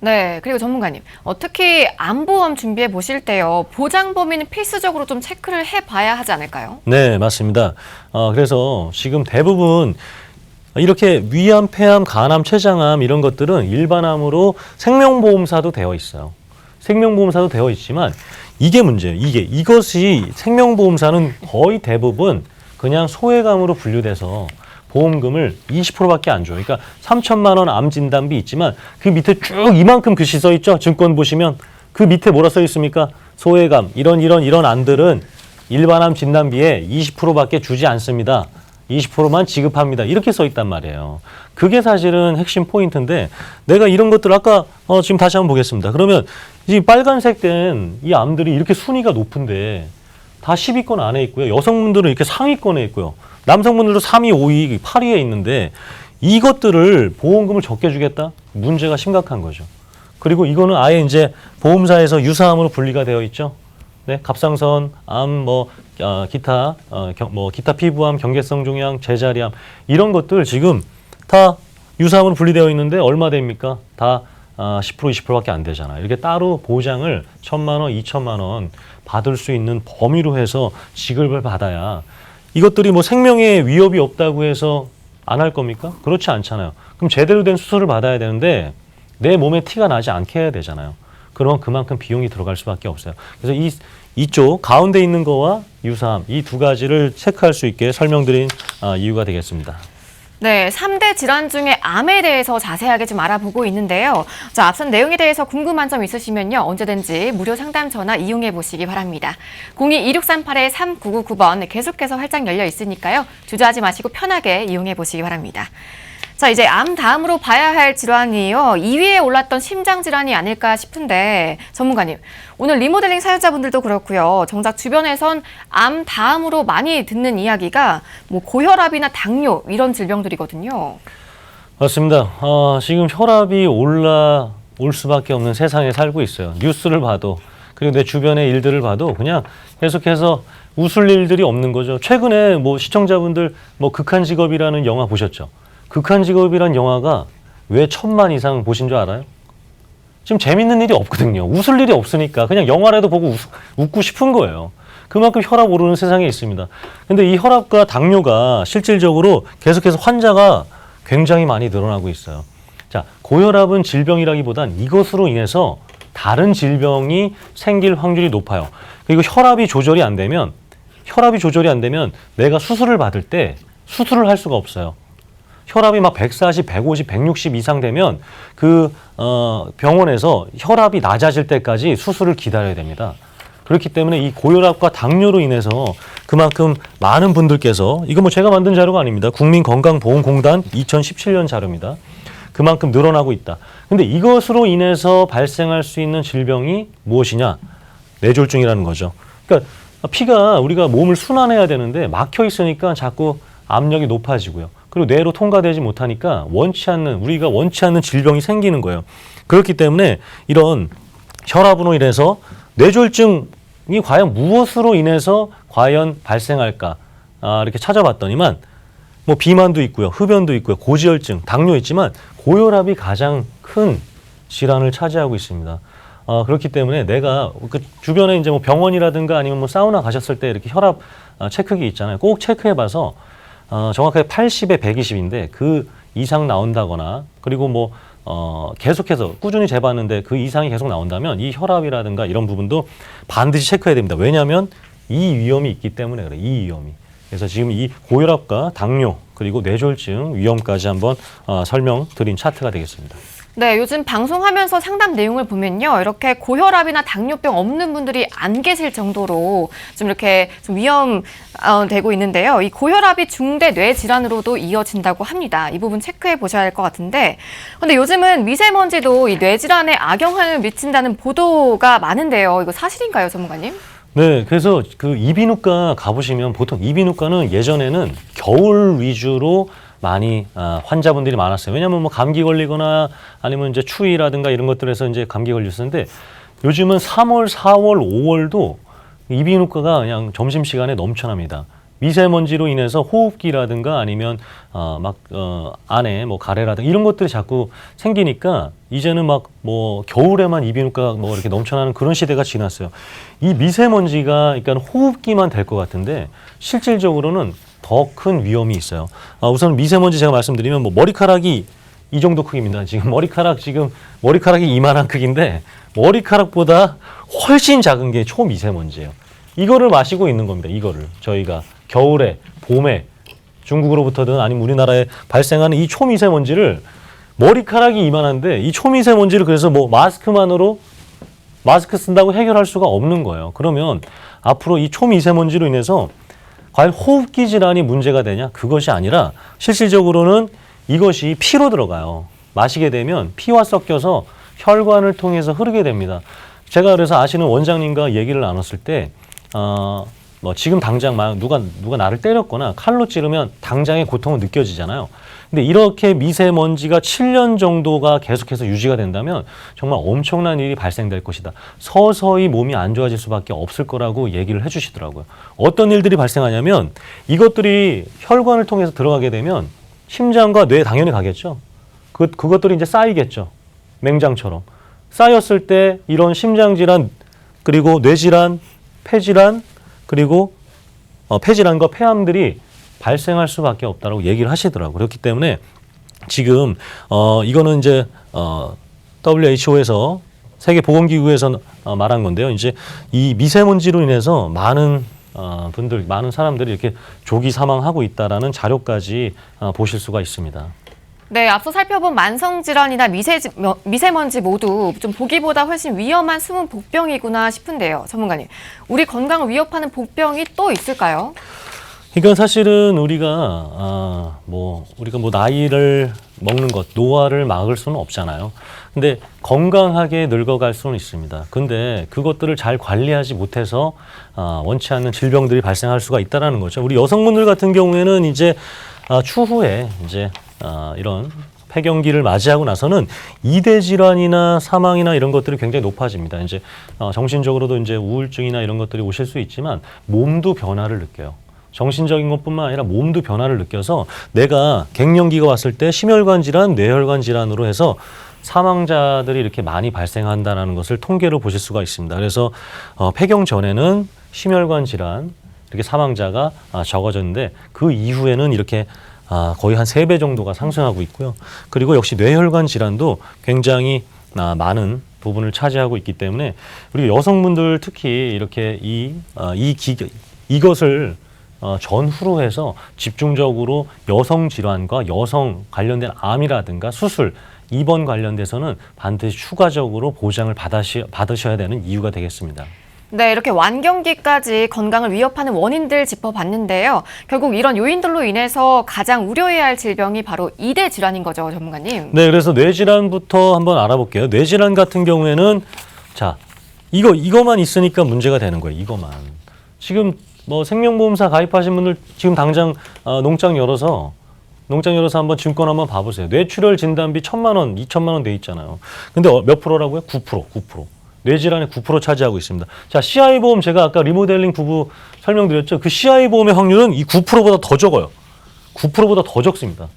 네, 그리고 전문가님, 특히 암보험 준비해 보실 때요, 보장 범위는 필수적으로 좀 체크를 해봐야 하지 않을까요? 네, 맞습니다. 그래서 지금 대부분 이렇게 위암, 폐암, 간암, 췌장암 이런 것들은 일반암으로 생명보험사도 되어 있어요. 생명보험사도 되어 있지만 이게 문제예요. 이것이 생명보험사는 거의 대부분 그냥 소외감으로 분류돼서 보험금을 20%밖에 안 줘요. 그러니까 3,000만 원 암 진단비 있지만 그 밑에 쭉 이만큼 글씨 써 있죠. 증권 보시면 그 밑에 뭐라 써 있습니까? 소외감 이런 안들은 일반암 진단비에 20%밖에 주지 않습니다. 20%만 지급합니다. 이렇게 써 있단 말이에요. 그게 사실은 핵심 포인트인데 내가 이런 것들 아까 지금 다시 한번 보겠습니다. 그러면 이 빨간색 된 이 암들이 이렇게 순위가 높은데 다 10위권 안에 있고요. 여성분들은 이렇게 상위권에 있고요. 남성분들도 3위, 5위, 8위에 있는데 이것들을 보험금을 적게 주겠다? 문제가 심각한 거죠. 그리고 이거는 아예 이제 보험사에서 유사암으로 분리가 되어 있죠. 네, 갑상선, 암, 기타 피부암, 경계성 종양, 제자리암 이런 것들 지금 다 유사암으로 분리되어 있는데 얼마 됩니까? 다 10%, 20%밖에 안 되잖아요. 이렇게 따로 보장을 1,000만 원, 2,000만 원 받을 수 있는 범위로 해서 지급을 받아야 이것들이 뭐 생명에 위협이 없다고 해서 안 할 겁니까? 그렇지 않잖아요. 그럼 제대로 된 수술을 받아야 되는데 내 몸에 티가 나지 않게 해야 되잖아요. 그러면 그만큼 비용이 들어갈 수밖에 없어요. 그래서 이쪽 가운데 있는 거와 유사암 이 두 가지를 체크할 수 있게 설명드린 이유가 되겠습니다. 네, 3대 질환 중에 암에 대해서 자세하게 좀 알아보고 있는데요. 자, 앞선 내용에 대해서 궁금한 점 있으시면요. 언제든지 무료 상담 전화 이용해 보시기 바랍니다. 02-2638-3999번 계속해서 활짝 열려 있으니까요. 주저하지 마시고 편하게 이용해 보시기 바랍니다. 자, 이제 암 다음으로 봐야 할 질환이요. 2위에 올랐던 심장 질환이 아닐까 싶은데 전문가님, 오늘 리모델링 사연자분들도 그렇고요. 정작 주변에선 암 다음으로 많이 듣는 이야기가 뭐 고혈압이나 당뇨 이런 질병들이거든요. 맞습니다. 지금 혈압이 올라올 수밖에 없는 세상에 살고 있어요. 뉴스를 봐도 그리고 내 주변의 일들을 봐도 그냥 계속해서 웃을 일들이 없는 거죠. 최근에 뭐 시청자분들 뭐 극한 직업이라는 영화 보셨죠? 극한 직업이란 영화가 왜 1,000만 이상 보신 줄 알아요? 지금 재밌는 일이 없거든요. 웃을 일이 없으니까 그냥 영화라도 보고 웃고 싶은 거예요. 그만큼 혈압 오르는 세상에 있습니다. 근데 이 혈압과 당뇨가 실질적으로 계속해서 환자가 굉장히 많이 늘어나고 있어요. 자, 고혈압은 질병이라기보단 이것으로 인해서 다른 질병이 생길 확률이 높아요. 그리고 혈압이 조절이 안 되면 내가 수술을 받을 때 수술을 할 수가 없어요. 혈압이 막 140, 150, 160 이상 되면 병원에서 혈압이 낮아질 때까지 수술을 기다려야 됩니다. 그렇기 때문에 이 고혈압과 당뇨로 인해서 그만큼 많은 분들께서 이거 뭐 제가 만든 자료가 아닙니다. 국민건강보험공단 2017년 자료입니다. 그만큼 늘어나고 있다. 근데 이것으로 인해서 발생할 수 있는 질병이 무엇이냐? 뇌졸중이라는 거죠. 그러니까 피가 우리가 몸을 순환해야 되는데 막혀 있으니까 자꾸 압력이 높아지고요. 그리고 뇌로 통과되지 못하니까 우리가 원치 않는 질병이 생기는 거예요. 그렇기 때문에 이런 혈압으로 인해서 뇌졸중이 과연 무엇으로 인해서 과연 발생할까? 이렇게 찾아봤더니만 뭐 비만도 있고요. 흡연도 있고요. 고지혈증, 당뇨 있지만 고혈압이 가장 큰 질환을 차지하고 있습니다. 그렇기 때문에 내가 그 주변에 이제 뭐 병원이라든가 아니면 뭐 사우나 가셨을 때 이렇게 혈압 체크기 있잖아요. 꼭 체크해봐서 정확하게 80에 120인데 그 이상 나온다거나 그리고 뭐 계속해서 꾸준히 재봤는데 그 이상이 계속 나온다면 이 혈압이라든가 이런 부분도 반드시 체크해야 됩니다. 왜냐하면 이 위험이 있기 때문에 그래요. 이 위험이. 그래서 지금 이 고혈압과 당뇨 그리고 뇌졸중 위험까지 한번 설명드린 차트가 되겠습니다. 네, 요즘 방송하면서 상담 내용을 보면요. 이렇게 고혈압이나 당뇨병 없는 분들이 안 계실 정도로 좀 이렇게 좀 위험되고 있는데요. 이 고혈압이 중대 뇌 질환으로도 이어진다고 합니다. 이 부분 체크해 보셔야 할 것 같은데. 근데 요즘은 미세먼지도 이 뇌 질환에 악영향을 미친다는 보도가 많은데요. 이거 사실인가요, 전문가님? 네, 그래서 그 이비인후과 가보시면 보통 이비인후과는 예전에는 겨울 위주로 많이 환자분들이 많았어요. 왜냐하면 뭐 감기 걸리거나 아니면 이제 추위라든가 이런 것들에서 이제 감기 걸렸었는데 요즘은 3월, 4월, 5월도 이비인후과가 그냥 점심시간에 넘쳐납니다. 미세먼지로 인해서 호흡기라든가 아니면 안에 뭐 가래라든가 이런 것들이 자꾸 생기니까 이제는 막 뭐 겨울에만 이비인후과 뭐 이렇게 넘쳐나는 그런 시대가 지났어요. 이 미세먼지가 그러니까 호흡기만 될 것 같은데 실질적으로는 더 큰 위험이 있어요. 우선 미세먼지 제가 말씀드리면 뭐 머리카락이 이 정도 크기입니다. 지금 머리카락이 이만한 크기인데 머리카락보다 훨씬 작은 게 초미세먼지예요. 이거를 마시고 있는 겁니다. 이거를 저희가 겨울에, 봄에 중국으로부터든 아니면 우리나라에 발생하는 이 초미세먼지를 머리카락이 이만한데 이 초미세먼지를 그래서 뭐 마스크 쓴다고 해결할 수가 없는 거예요. 그러면 앞으로 이 초미세먼지로 인해서 과연 호흡기 질환이 문제가 되냐? 그것이 아니라 실질적으로는 이것이 피로 들어가요. 마시게 되면 피와 섞여서 혈관을 통해서 흐르게 됩니다. 제가 그래서 아시는 원장님과 얘기를 나눴을 때 뭐 지금 당장 막 누가 나를 때렸거나 칼로 찌르면 당장의 고통은 느껴지잖아요. 근데 이렇게 미세먼지가 7년 정도가 계속해서 유지가 된다면 정말 엄청난 일이 발생될 것이다. 서서히 몸이 안 좋아질 수밖에 없을 거라고 얘기를 해주시더라고요. 어떤 일들이 발생하냐면 이것들이 혈관을 통해서 들어가게 되면 심장과 뇌에 당연히 가겠죠. 그것들이 이제 쌓이겠죠. 맹장처럼. 쌓였을 때 이런 심장질환, 그리고 뇌질환, 폐질환, 그리고 폐질환과 폐암들이 발생할 수밖에 없다라고 얘기를 하시더라고요. 그렇기 때문에 지금 이거는 이제 WHO에서 세계보건기구에서 말한 건데요. 이제 이 미세먼지로 인해서 많은 사람들이 이렇게 조기 사망하고 있다라는 자료까지 보실 수가 있습니다. 네, 앞서 살펴본 만성질환이나 미세먼지 모두 좀 보기보다 훨씬 위험한 숨은 복병이구나 싶은데요. 전문가님, 우리 건강을 위협하는 복병이 또 있을까요? 그러니까 사실은 우리가 나이를 먹는 것, 노화를 막을 수는 없잖아요. 근데 건강하게 늙어갈 수는 있습니다. 근데 그것들을 잘 관리하지 못해서 원치 않는 질병들이 발생할 수가 있다라는 거죠. 우리 여성분들 같은 경우에는 이제 추후에 이제 이런 폐경기를 맞이하고 나서는 이대 질환이나 사망이나 이런 것들이 굉장히 높아집니다. 이제 정신적으로도 이제 우울증이나 이런 것들이 오실 수 있지만 몸도 변화를 느껴요. 정신적인 것뿐만 아니라 몸도 변화를 느껴서 내가 갱년기가 왔을 때 심혈관 질환, 뇌혈관 질환으로 해서 사망자들이 이렇게 많이 발생한다는 것을 통계로 보실 수가 있습니다. 그래서 폐경 전에는 심혈관 질환 이렇게 사망자가 적어졌는데 그 이후에는 이렇게 거의 한 3배 정도가 상승하고 있고요. 그리고 역시 뇌혈관 질환도 굉장히 많은 부분을 차지하고 있기 때문에 우리 여성분들 특히 이렇게 이것을 전후로 해서 집중적으로 여성 질환과 여성 관련된 암이라든가 수술, 입원 관련돼서는 반드시 추가적으로 보장을 받으셔야 되는 이유가 되겠습니다. 네, 이렇게 완경기까지 건강을 위협하는 원인들 짚어봤는데요. 결국 이런 요인들로 인해서 가장 우려해야 할 질병이 바로 이대 질환인 거죠, 전문가님. 네, 그래서 뇌질환부터 한번 알아볼게요. 뇌질환 같은 경우에는 자, 이거만 있으니까 문제가 되는 거예요. 이거만. 지금 뭐 생명보험사 가입하신 분들 지금 당장 농장 열어서 한번 증권 한번 봐보세요. 뇌출혈 진단비 1,000만 원, 2,000만 원 돼 있잖아요. 근데 몇 프로라고요? 9%. 뇌질환의 9% 차지하고 있습니다. 자, CI보험 제가 아까 리모델링 부부 설명드렸죠. 그 CI보험의 확률은 이 9%보다 더 적어요. 9%보다 더 적습니다.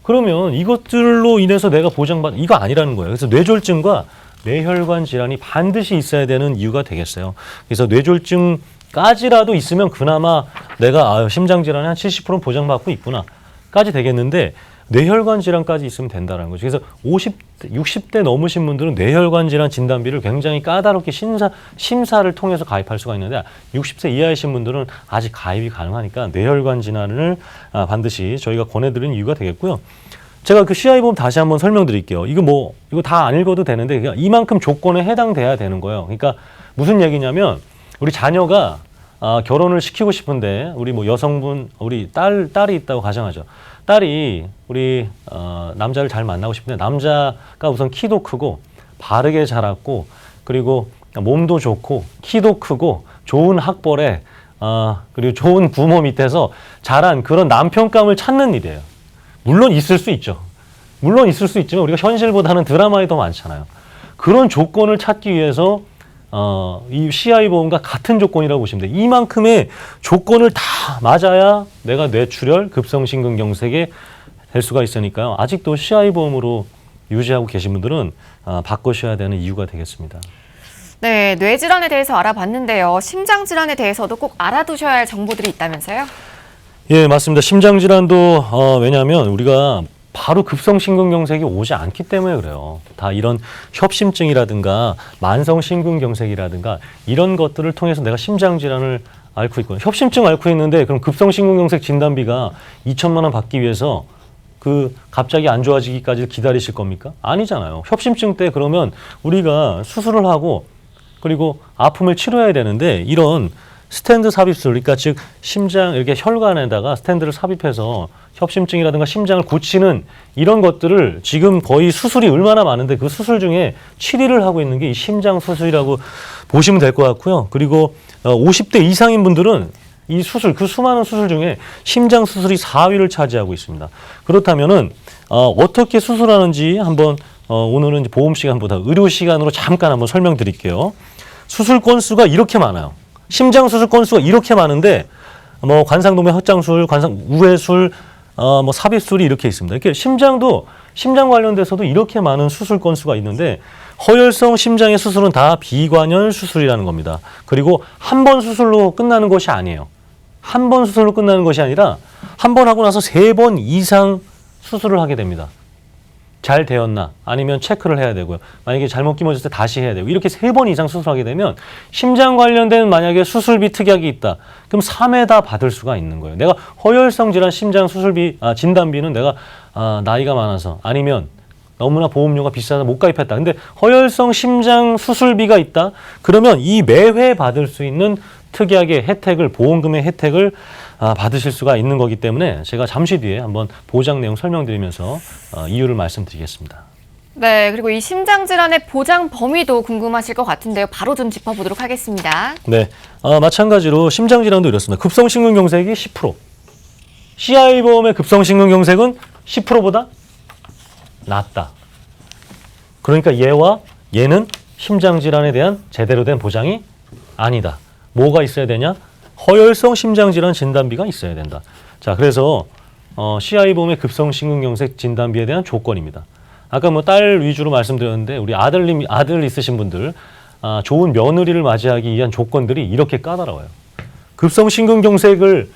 그러면 이것들로 인해서 내가 보장받는 이거 아니라는 거예요. 그래서 뇌졸중과 뇌혈관 질환이 반드시 있어야 되는 이유가 되겠어요. 그래서 뇌졸중까지라도 있으면 그나마 내가 심장 질환의 한 70%는 보장받고 있구나까지 되겠는데 뇌혈관 질환까지 있으면 된다는 거죠. 그래서 60대 넘으신 분들은 뇌혈관 질환 진단비를 굉장히 까다롭게 심사를 통해서 가입할 수가 있는데 60세 이하이신 분들은 아직 가입이 가능하니까 뇌혈관 질환을 반드시 저희가 권해드리는 이유가 되겠고요. 제가 그 CI 보험 다시 한번 설명드릴게요. 이거 다 안 읽어도 되는데 그냥 이만큼 조건에 해당돼야 되는 거예요. 그러니까 무슨 얘기냐면 우리 자녀가 결혼을 시키고 싶은데 우리 뭐 여성분 우리 딸이 있다고 가정하죠. 딸이 우리 남자를 잘 만나고 싶은데 남자가 우선 키도 크고 바르게 자랐고 그리고 몸도 좋고 키도 크고 좋은 학벌에 그리고 좋은 부모 밑에서 자란 그런 남편감을 찾는 일이에요. 물론 있을 수 있죠. 물론 있을 수 있지만 우리가 현실보다는 드라마에 더 많잖아요. 그런 조건을 찾기 위해서 이 CI 보험과 같은 조건이라고 보시면 돼요. 이만큼의 조건을 다 맞아야 내가 뇌출혈, 급성심근경색에 될 수가 있으니까요. 아직도 CI 보험으로 유지하고 계신 분들은 바꾸셔야 되는 이유가 되겠습니다. 네, 뇌질환에 대해서 알아봤는데요. 심장질환에 대해서도 꼭 알아두셔야 할 정보들이 있다면서요? 예, 맞습니다. 심장질환도 왜냐하면 우리가 바로 급성심근경색이 오지 않기 때문에 그래요. 다 이런 협심증이라든가 만성심근경색이라든가 이런 것들을 통해서 내가 심장질환을 앓고 있거든요. 협심증 앓고 있는데 그럼 급성심근경색 진단비가 2천만 원 받기 위해서 갑자기 안 좋아지기까지 기다리실 겁니까? 아니잖아요. 협심증 때 그러면 우리가 수술을 하고 그리고 아픔을 치료해야 되는데 이런 스탠드 삽입술, 그러니까 즉 심장 이렇게 혈관에다가 스탠드를 삽입해서 협심증이라든가 심장을 고치는 이런 것들을 지금 거의 수술이 얼마나 많은데 그 수술 중에 7위를 하고 있는 게 이 심장 수술이라고 보시면 될 것 같고요. 그리고 50대 이상인 분들은 이 수술, 그 수많은 수술 중에 심장 수술이 4위를 차지하고 있습니다. 그렇다면은 어떻게 수술하는지 한번 오늘은 이제 보험 시간보다 의료 시간으로 잠깐 한번 설명드릴게요. 수술 건수가 이렇게 많아요. 심장 수술 건수가 이렇게 많은데 뭐 관상동맥 확장술, 우회술, 뭐 삽입술이 이렇게 있습니다. 이렇게 심장도 심장 관련돼서도 이렇게 많은 수술 건수가 있는데 허혈성 심장의 수술은 다 비관열 수술이라는 겁니다. 그리고 한 번 수술로 끝나는 것이 아니에요. 한 번 수술로 끝나는 것이 아니라 한 번 하고 나서 3번 이상 수술을 하게 됩니다. 잘 되었나 아니면 체크를 해야 되고요. 만약에 잘못 끼워졌을 때 다시 해야 되고 이렇게 3번 이상 수술하게 되면 심장 관련된 만약에 수술비 특약이 있다. 그럼 3회 다 받을 수가 있는 거예요. 내가 허혈성 질환 심장 수술비 진단비는 내가 나이가 많아서 아니면 너무나 보험료가 비싸서 못 가입했다. 근데 허혈성 심장 수술비가 있다. 그러면 이 매회 받을 수 있는 특약의 혜택을 보험금의 혜택을 받으실 수가 있는 거기 때문에 제가 잠시 뒤에 한번 보장 내용 설명드리면서 이유를 말씀드리겠습니다. 네, 그리고 이 심장질환의 보장 범위도 궁금하실 것 같은데요. 바로 좀 짚어보도록 하겠습니다. 네, 마찬가지로 심장질환도 이렇습니다. 급성심근경색이 10%. CI 보험의 급성심근경색은 10%보다 낮다. 그러니까 얘는 심장질환에 대한 제대로 된 보장이 아니다. 뭐가 있어야 되냐? 허혈성 심장질환 진단비가 있어야 된다. 자, 그래서 CI 보험의 급성심근경색 진단비에 대한 조건입니다. 아까 뭐 딸 위주로 말씀드렸는데 우리 아들 있으신 분들 좋은 며느리를 맞이하기 위한 조건들이 이렇게 까다로워요. 급성심근경색을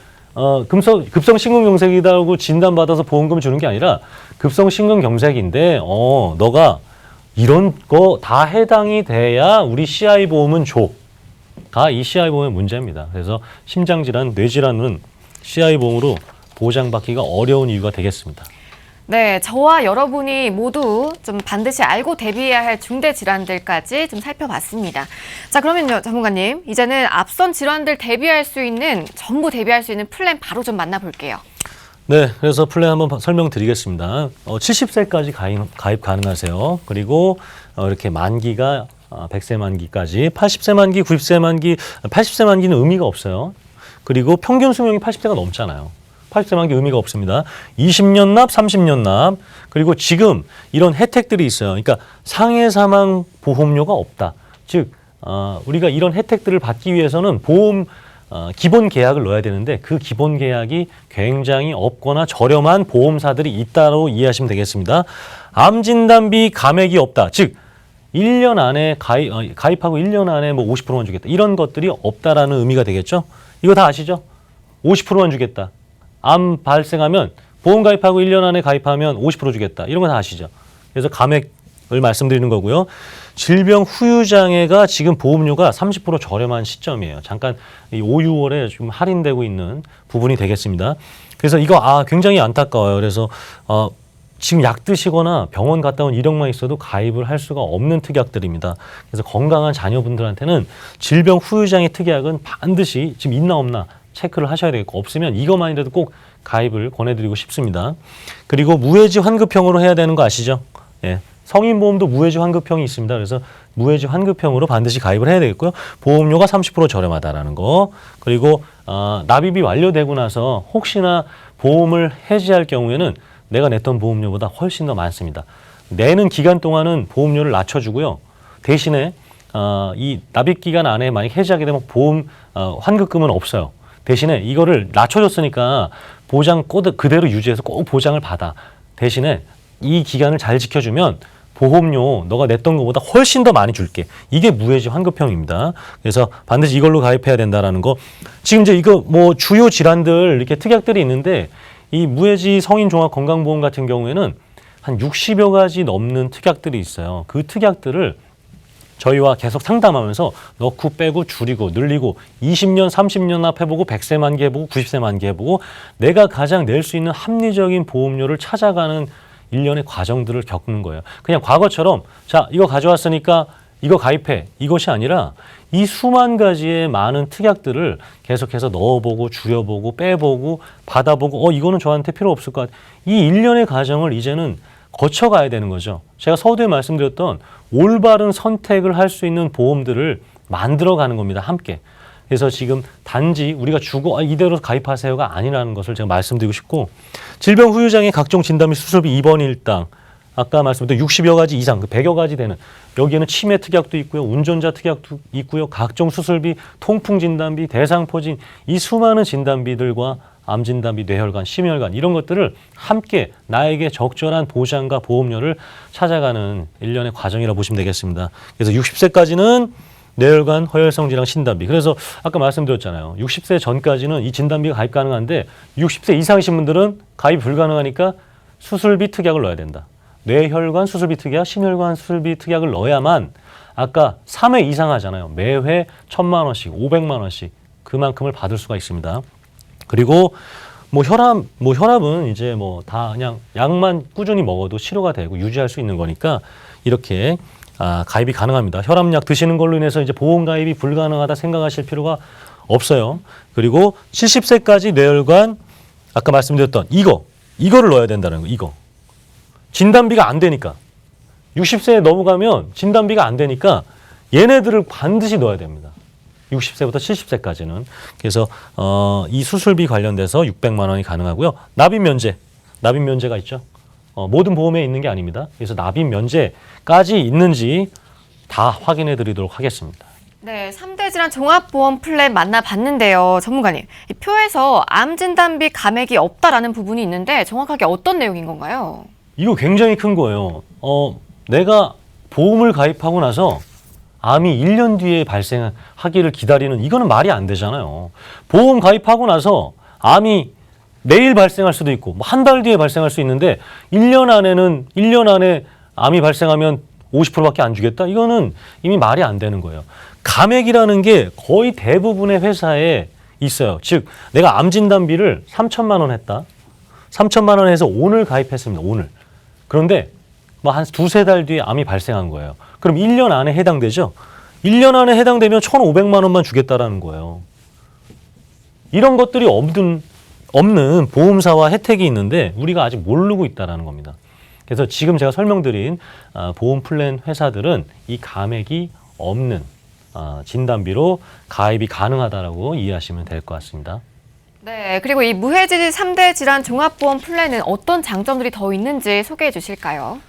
급성심근경색이라고 진단받아서 보험금 주는 게 아니라 급성심근경색인데 너가 이런 거 다 해당이 돼야 우리 CI 보험은 줘. 다 이 CI 보험의 문제입니다. 그래서 심장질환, 뇌질환은 CI 보험으로 보장받기가 어려운 이유가 되겠습니다. 네, 저와 여러분이 모두 좀 반드시 알고 대비해야 할 중대 질환들까지 좀 살펴봤습니다. 자, 그러면요, 전문가님, 이제는 앞선 질환들 전부 대비할 수 있는 플랜 바로 좀 만나볼게요. 네, 그래서 플랜 한번 설명드리겠습니다. 70세까지 가입 가능하세요. 그리고 이렇게 만기가 100세 만기까지, 80세 만기, 90세 만기, 80세 만기는 의미가 없어요. 그리고 평균 수명이 80세가 넘잖아요. 80세 만기 의미가 없습니다. 20년 납, 30년 납, 그리고 지금 이런 혜택들이 있어요. 그러니까 상해 사망 보험료가 없다. 즉 우리가 이런 혜택들을 받기 위해서는 보험 기본 계약을 넣어야 되는데 그 기본 계약이 굉장히 없거나 저렴한 보험사들이 있다고 이해하시면 되겠습니다. 암 진단비 감액이 없다. 즉 1년 안에 가입하고 1년 안에 뭐 50%만 주겠다. 이런 것들이 없다라는 의미가 되겠죠. 이거 다 아시죠? 50%만 주겠다. 암 발생하면 보험 가입하고 1년 안에 가입하면 50% 주겠다. 이런 거 다 아시죠? 그래서 감액을 말씀드리는 거고요. 질병 후유장애가 지금 보험료가 30% 저렴한 시점이에요. 잠깐 이 5, 6월에 좀 할인되고 있는 부분이 되겠습니다. 그래서 이거 굉장히 안타까워요. 그래서 지금 약 드시거나 병원 갔다 온 이력만 있어도 가입을 할 수가 없는 특약들입니다. 그래서 건강한 자녀분들한테는 질병 후유장애 특약은 반드시 지금 있나 없나 체크를 하셔야 되겠고, 없으면 이것만이라도 꼭 가입을 권해드리고 싶습니다. 그리고 무해지 환급형으로 해야 되는 거 아시죠? 예. 성인보험도 무해지 환급형이 있습니다. 그래서 무해지 환급형으로 반드시 가입을 해야 되겠고요. 보험료가 30% 저렴하다라는 거. 그리고 납입이 완료되고 나서 혹시나 보험을 해지할 경우에는 내가 냈던 보험료보다 훨씬 더 많습니다. 내는 기간 동안은 보험료를 낮춰주고요. 대신에 이 납입 기간 안에 만약 해지하게 되면 보험 환급금은 없어요. 대신에 이거를 낮춰줬으니까 보장 그대로 유지해서 꼭 보장을 받아. 대신에 이 기간을 잘 지켜주면 보험료 너가 냈던 것보다 훨씬 더 많이 줄게. 이게 무해지 환급형입니다. 그래서 반드시 이걸로 가입해야 된다라는 거. 지금 이제 이거 뭐 주요 질환들 이렇게 특약들이 있는데, 이 무해지 성인종합건강보험 같은 경우에는 한 60여 가지 넘는 특약들이 있어요. 그 특약들을 저희와 계속 상담하면서 넣고 빼고 줄이고 늘리고 20년, 30년 앞 해보고 100세 만기 해보고 90세 만기 해보고 내가 가장 낼 수 있는 합리적인 보험료를 찾아가는 일련의 과정들을 겪는 거예요. 그냥 과거처럼 자 이거 가져왔으니까 이거 가입해, 이것이 아니라 이 수만 가지의 많은 특약들을 계속해서 넣어보고 줄여보고 빼보고 받아보고 이거는 저한테 필요 없을 것 같아. 이 일련의 과정을 이제는 거쳐가야 되는 거죠. 제가 서두에 말씀드렸던 올바른 선택을 할 수 있는 보험들을 만들어가는 겁니다. 함께. 그래서 지금 단지 우리가 주고 이대로 가입하세요가 아니라는 것을 제가 말씀드리고 싶고, 질병 후유장애 각종 진단 및 수술비 입원 일당, 아까 말씀드린 60여 가지 이상, 100여 가지 되는, 여기에는 치매 특약도 있고요, 운전자 특약도 있고요, 각종 수술비, 통풍 진단비, 대상포진, 이 수많은 진단비들과 암 진단비, 뇌혈관, 심혈관 이런 것들을 함께 나에게 적절한 보장과 보험료를 찾아가는 일련의 과정이라고 보시면 되겠습니다. 그래서 60세까지는 뇌혈관, 허혈성 질환 진단비. 그래서 아까 말씀드렸잖아요. 60세 전까지는 이 진단비가 가입 가능한데 60세 이상이신 분들은 가입 불가능하니까 수술비 특약을 넣어야 된다. 뇌혈관 수술비 특약, 심혈관 수술비 특약을 넣어야만 아까 3회 이상 하잖아요. 매회 1,000만 원씩, 500만 원씩 그만큼을 받을 수가 있습니다. 그리고 혈압은 이제 뭐 다 그냥 약만 꾸준히 먹어도 치료가 되고 유지할 수 있는 거니까 이렇게 가입이 가능합니다. 혈압약 드시는 걸로 인해서 이제 보험 가입이 불가능하다 생각하실 필요가 없어요. 그리고 70세까지 뇌혈관 아까 말씀드렸던 이거를 넣어야 된다는 거. 이거 진단비가 안 되니까 60세에 넘어가면 진단비가 안 되니까 얘네들을 반드시 넣어야 됩니다. 60세부터 70세까지는. 그래서 이 수술비 관련돼서 600만 원이 가능하고요. 납입 면제가 있죠. 모든 보험에 있는 게 아닙니다. 그래서 납입 면제까지 있는지 다 확인해 드리도록 하겠습니다. 네, 3대 질환 종합보험 플랜 만나봤는데요. 전문가님, 이 표에서 암 진단비 감액이 없다라는 부분이 있는데 정확하게 어떤 내용인 건가요? 이거 굉장히 큰 거예요. 내가 보험을 가입하고 나서 암이 1년 뒤에 발생하기를 기다리는, 이거는 말이 안 되잖아요. 보험 가입하고 나서 암이 내일 발생할 수도 있고 한 달 뒤에 발생할 수 있는데 1년 안에 암이 발생하면 50%밖에 안 주겠다? 이거는 이미 말이 안 되는 거예요. 감액이라는 게 거의 대부분의 회사에 있어요. 즉 내가 암 진단비를 3천만 원 했다. 3천만 원 해서 오늘 가입했습니다. 오늘. 그런데 뭐 한 두세 달 뒤에 암이 발생한 거예요. 그럼 1년 안에 해당되죠? 1년 안에 해당되면 1,500만 원만 주겠다라는 거예요. 이런 것들이 없는 보험사와 혜택이 있는데 우리가 아직 모르고 있다는 겁니다. 그래서 지금 제가 설명드린 보험 플랜 회사들은 이 감액이 없는 진단비로 가입이 가능하다라고 이해하시면 될 것 같습니다. 네, 그리고 이 무해지 3대 질환 종합보험 플랜은 어떤 장점들이 더 있는지 소개해 주실까요?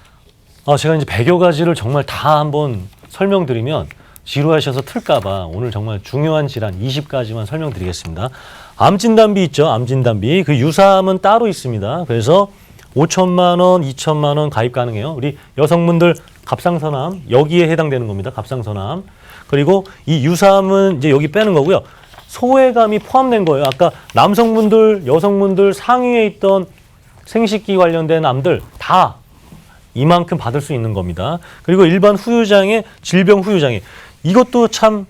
제가 이제 100여 가지를 정말 다 한번 설명드리면 지루하셔서 틀까봐 오늘 정말 중요한 질환 20가지만 설명드리겠습니다. 암 진단비 있죠? 암 진단비. 그 유사암은 따로 있습니다. 그래서 5천만 원, 2천만 원 가입 가능해요. 우리 여성분들 갑상선암 여기에 해당되는 겁니다. 갑상선암. 그리고 이 유사암은 이제 여기 빼는 거고요. 소외감이 포함된 거예요. 아까 남성분들, 여성분들 상위에 있던 생식기 관련된 암들 다 이만큼 받을 수 있는 겁니다. 그리고 일반 후유장애, 질병 후유장애. 이것도 참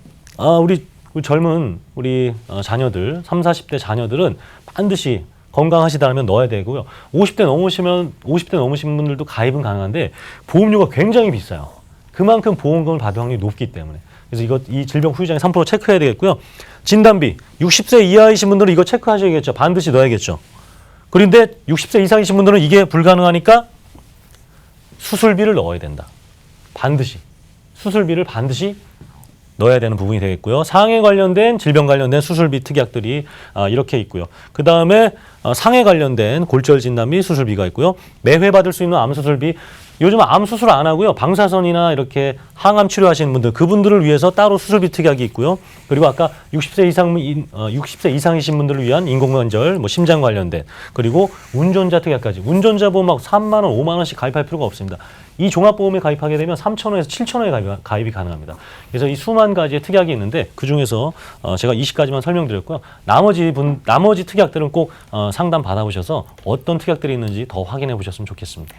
우리 젊은 우리 자녀들, 30, 40대 자녀들은 반드시 건강하시다면 넣어야 되고요. 50대 넘으신 분들도 가입은 가능한데 보험료가 굉장히 비싸요. 그만큼 보험금을 받을 확률이 높기 때문에. 그래서 이 질병 후유장애 3% 체크해야 되겠고요. 진단비 60세 이하이신 분들은 이거 체크하셔야겠죠. 반드시 넣어야겠죠. 그런데 60세 이상이신 분들은 이게 불가능하니까 수술비를 넣어야 된다. 반드시. 수술비를 반드시 넣어야 되는 부분이 되겠고요. 상해 관련된 질병 관련된 수술비 특약들이 이렇게 있고요. 그 다음에 상해 관련된 골절 진단 및 수술비가 있고요. 매회 받을 수 있는 암 수술비. 요즘 암 수술 안 하고요. 방사선이나 이렇게 항암 치료하시는 분들 그분들을 위해서 따로 수술비 특약이 있고요. 그리고 아까 60세 이상이신 분들을 위한 인공관절, 뭐 심장 관련된 그리고 운전자 특약까지. 운전자 보험 막 3만 원, 5만 원씩 가입할 필요가 없습니다. 이 종합보험에 가입하게 되면 3,000원에서 7,000원에 가입이 가능합니다. 그래서 이 수만 가지의 특약이 있는데 그 중에서 제가 20가지만 설명드렸고요. 나머지 특약들은 꼭 상담 받아보셔서 어떤 특약들이 있는지 더 확인해 보셨으면 좋겠습니다.